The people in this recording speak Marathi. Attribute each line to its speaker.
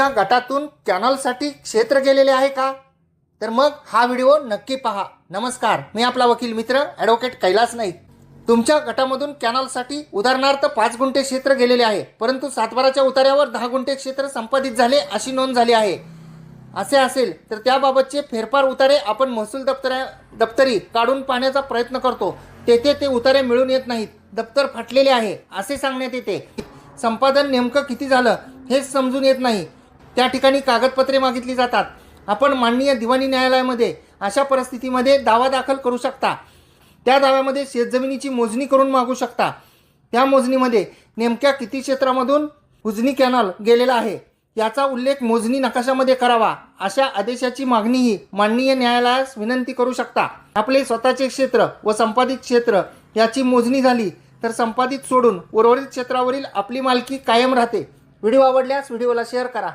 Speaker 1: त्या गटातून कॅनलसाठी क्षेत्र गेलेले आहे का? तर मग हा व्हिडिओ नक्की पहा. नमस्कार, मी आपला वकील मित्र ॲडव्होकेट कैलास नाईक. तुमच्या गटामधून कॅनलसाठी उदाहरणार्थ 5 गुंठे क्षेत्र गेलेले आहे, परंतु सातबाराच्या उतार्यावर 10 गुंठे क्षेत्र संपादित झाले अशी नोंद झाली आहे. असे असेल तर त्याबाबतचे फेरफार उतारे आपण महसूल दप्तरी काढून पाहण्याचा प्रयत्न करतो. तेथे ते उतारे मिळून येत नाहीत, दप्तर फाटलेले आहे असे सांगण्यात येते. संपादन नेमकं किती झालं हेच समजून येत नाही. त्या ठिकाणी कागदपत्रे मागितली जातात. आपण माननीय दिवाणी न्यायालयामध्ये अशा परिस्थितीमध्ये दावा दाखल करू शकता. त्या दाव्यामध्ये शेतजमिनीची मोजणी करून मागू शकता. त्या मोजणीमध्ये नेमक्या किती क्षेत्रामधून उजनी कॅनल गेलेला आहे याचा उल्लेख मोजणी नकाशामध्ये करावा, अशा आदेशाची मागणीही माननीय न्यायालयास विनंती करू शकता. आपले स्वतःचे क्षेत्र व संपादित क्षेत्र याची मोजणी झाली तर संपादित सोडून उर्वरित क्षेत्रावरील आपली मालकी कायम राहते. व्हिडिओ आवडल्यास व्हिडिओला शेअर करा.